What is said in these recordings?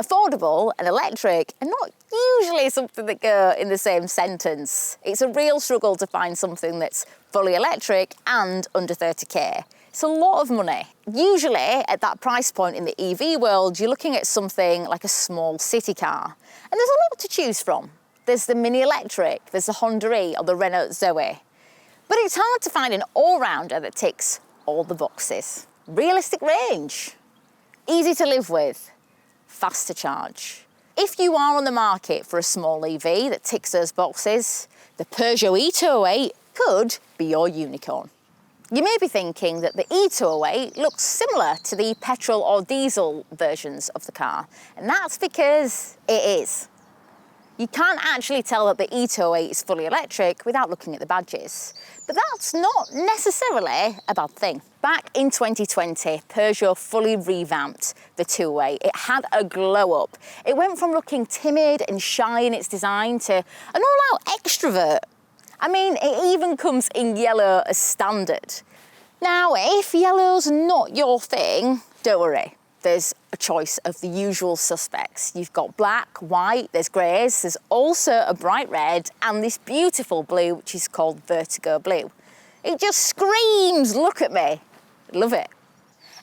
Affordable and electric are not usually something that go in the same sentence. It's a real struggle to find something that's fully electric and under 30k. It's a lot of money. Usually at that price point in the EV world, you're looking at something like a small city car. And there's a lot to choose from. There's the Mini Electric, there's the Honda E or the Renault Zoe. But it's hard to find an all-rounder that ticks all the boxes. Realistic range, easy to live with, fast to charge. If you are on the market for a small EV that ticks those boxes, the Peugeot e-208 could be your unicorn. You may be thinking that the e-208 looks similar to the petrol or diesel versions of the car, and that's because it is. You can't actually tell that the e-208 is fully electric without looking at the badges, but that's not necessarily a bad thing. Back in 2020, Peugeot fully revamped the 208. It had a glow up. It went from looking timid and shy in its design to an all-out extrovert. I mean, it even comes in yellow as standard. Now, if yellow's not your thing, don't worry. There's a choice of the usual suspects. You've got black, white, there's greys, there's also a bright red and this beautiful blue, which is called Vertigo Blue. It just screams, look at me. Love it.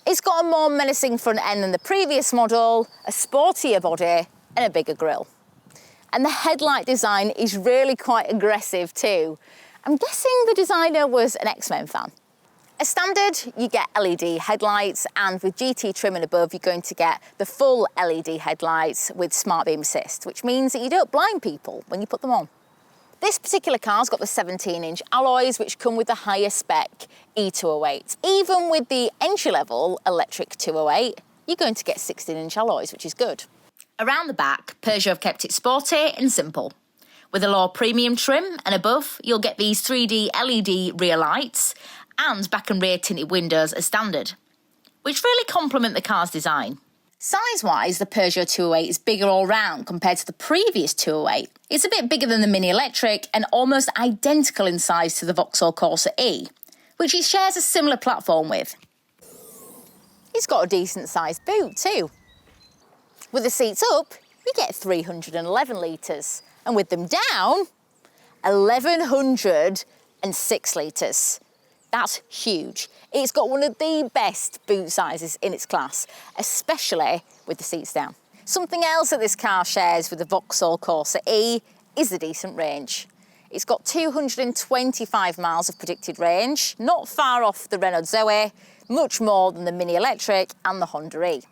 It's got a more menacing front end than the previous model, a sportier body and a bigger grille. And the headlight design is really quite aggressive too. I'm guessing the designer was an X-Men fan. As standard, you get LED headlights, and with GT trim and above, you're going to get the full LED headlights with Smart Beam Assist, which means that you don't blind people when you put them on. This particular car's got the 17-inch alloys, which come with the higher spec e-208. Even with the entry-level electric 208, you're going to get 16-inch alloys, which is good. Around the back, Peugeot have kept it sporty and simple. With a lower premium trim and above, you'll get these 3D LED rear lights and back and rear tinted windows as standard, which really complement the car's design. Size-wise, the Peugeot 208 is bigger all round compared to the previous 208. It's a bit bigger than the Mini Electric and almost identical in size to the Vauxhall Corsa E, which it shares a similar platform with. It's got a decent sized boot too. With the seats up, you get 311 litres, and with them down, 1,106 litres. That's huge. It's got one of the best boot sizes in its class, especially with the seats down. Something else that this car shares with the Vauxhall Corsa E is the decent range. It's got 225 miles of predicted range, not far off the Renault Zoe, much more than the Mini Electric and the Honda E.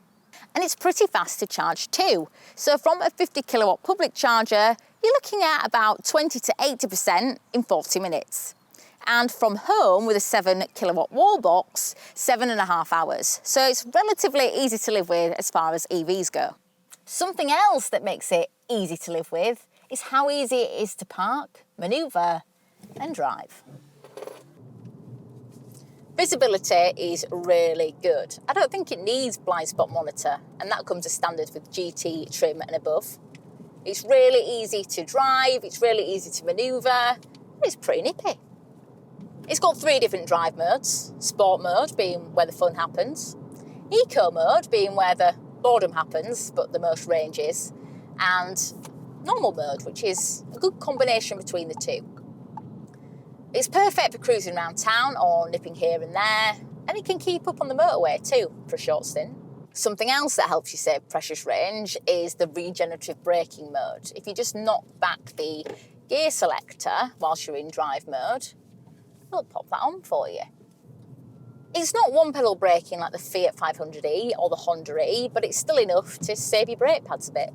And it's pretty fast to charge too. So from a 50 kilowatt public charger, you're looking at about 20 to 80% in 40 minutes. And from home with a 7 kilowatt wall box, 7.5 hours. So it's relatively easy to live with as far as EVs go. Something else that makes it easy to live with is how easy it is to park, manoeuvre and drive. Visibility is really good. I don't think it needs blind spot monitor, and that comes as standard with GT trim and above. It's really easy to drive, it's really easy to manoeuvre, it's pretty nippy. It's got 3 different drive modes. Sport mode being where the fun happens, eco mode being where the boredom happens but the most range is, and normal mode, which is a good combination between the two. It's perfect for cruising around town or nipping here and there, and it can keep up on the motorway too for a short stint. Something else that helps you save precious range is the regenerative braking mode. If you just knock back the gear selector whilst you're in drive mode, it'll pop that on for you. It's not one pedal braking like the Fiat 500e or the Honda E, but it's still enough to save your brake pads a bit.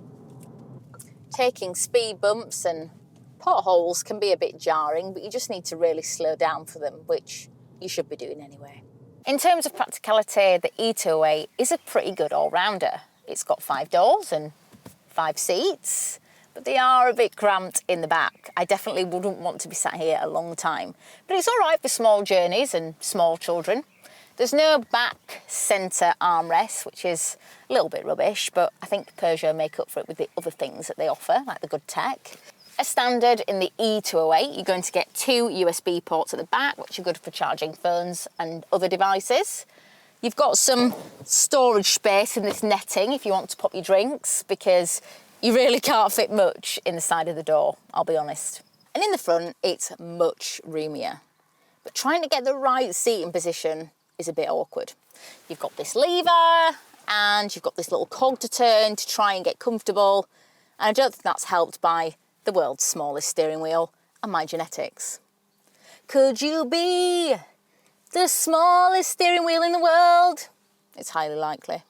Taking speed bumps and potholes can be a bit jarring, but you just need to really slow down for them, which you should be doing anyway. In terms of practicality, the e-208 is a pretty good all-rounder. It's got 5 doors and 5 seats, but they are a bit cramped in the back. I definitely wouldn't want to be sat here a long time, but it's all right for small journeys and small children. There's no back centre armrest, which is a little bit rubbish, but I think Peugeot make up for it with the other things that they offer, like the good tech. As standard in the e-208, you're going to get 2 USB ports at the back, which are good for charging phones and other devices. You've got some storage space in this netting if you want to pop your drinks, because you really can't fit much in the side of the door, I'll be honest. And in the front, it's much roomier. But trying to get the right seating position is a bit awkward. You've got this lever and you've got this little cog to turn to try and get comfortable. And I don't think that's helped by the world's smallest steering wheel and my genetics. Could you be the smallest steering wheel in the world? It's highly likely.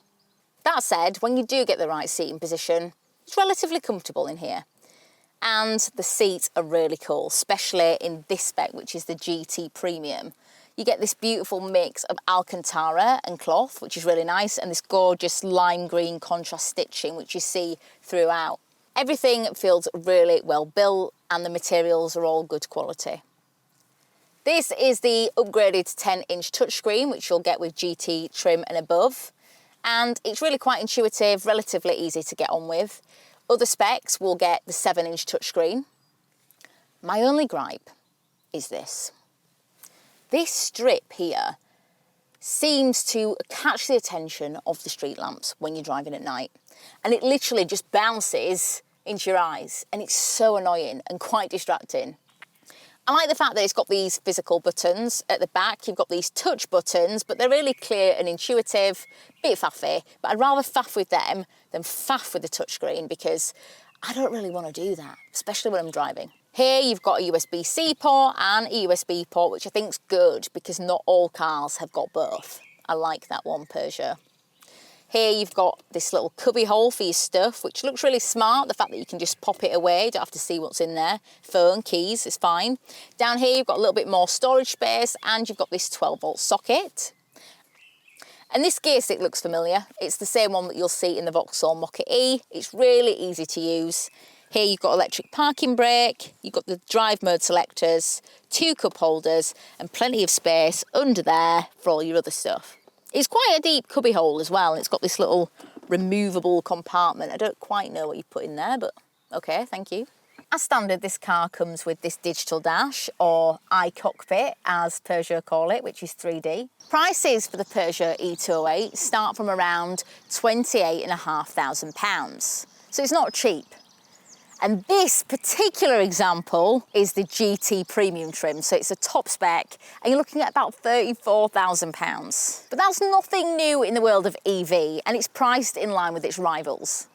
That said, when you do get the right seating position, it's relatively comfortable in here. And the seats are really cool, especially in this spec, which is the GT Premium. You get this beautiful mix of Alcantara and cloth, which is really nice, and this gorgeous lime green contrast stitching, which you see throughout. Everything feels really well built and the materials are all good quality. This is the upgraded 10-inch touchscreen, which you'll get with GT trim and above. And it's really quite intuitive, relatively easy to get on with. Other specs will get the 7-inch touchscreen. My only gripe is this. This strip here seems to catch the attention of the street lamps when you're driving at night. And it literally just bounces into your eyes. And it's so annoying and quite distracting. I like the fact that it's got these physical buttons at the back. You've got these touch buttons, but they're really clear and intuitive, bit faffy, but I'd rather faff with them than faff with the touchscreen, because I don't really want to do that, especially when I'm driving. Here you've got a USB-C port and a USB port, which I think's good because not all cars have got both. I like that one, Peugeot. Here you've got this little cubby hole for your stuff, which looks really smart. The fact that you can just pop it away, you don't have to see what's in there. Phone, keys, it's fine. Down here you've got a little bit more storage space and you've got this 12-volt socket. And this gear stick looks familiar. It's the same one that you'll see in the Vauxhall Mokka E. It's really easy to use. Here you've got electric parking brake, you've got the drive mode selectors, 2 cup holders and plenty of space under there for all your other stuff. It's quite a deep cubby hole as well, and it's got this little removable compartment. I don't quite know what you put in there, but okay, thank you. As standard, this car comes with this digital dash, or iCockpit as Peugeot call it, which is 3D. Prices for the Peugeot e-208 start from around £28,500, so it's not cheap. And this particular example is the GT Premium trim, so it's a top spec, and you're looking at about £34,000. But that's nothing new in the world of EV, and it's priced in line with its rivals.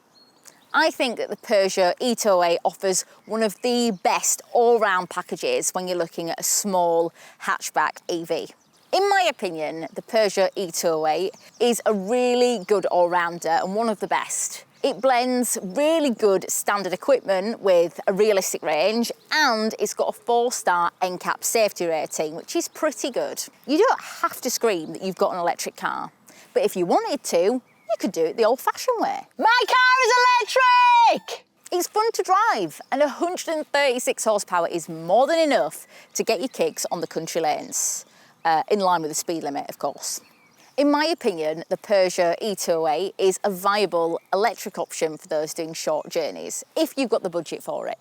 I think that the Peugeot e-208 offers one of the best all-round packages when you're looking at a small hatchback EV. In my opinion, the Peugeot e-208 is a really good all-rounder and one of the best. It blends really good standard equipment with a realistic range, and it's got a 4-star NCAP safety rating, which is pretty good. You don't have to scream that you've got an electric car, but if you wanted to, you could do it the old-fashioned way. My car is electric! It's fun to drive, and 136 horsepower is more than enough to get your kicks on the country lanes, in line with the speed limit, of course. In my opinion, the Peugeot e-208 is a viable electric option for those doing short journeys, if you've got the budget for it.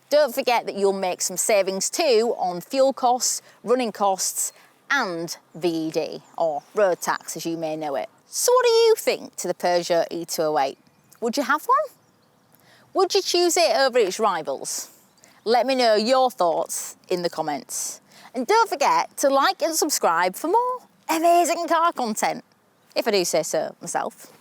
Don't forget that you'll make some savings too on fuel costs, running costs, and VED, or road tax as you may know it. So what do you think to the Peugeot e-208? Would you have one? Would you choose it over its rivals? Let me know your thoughts in the comments. And don't forget to like and subscribe for more amazing car content, if I do say so myself.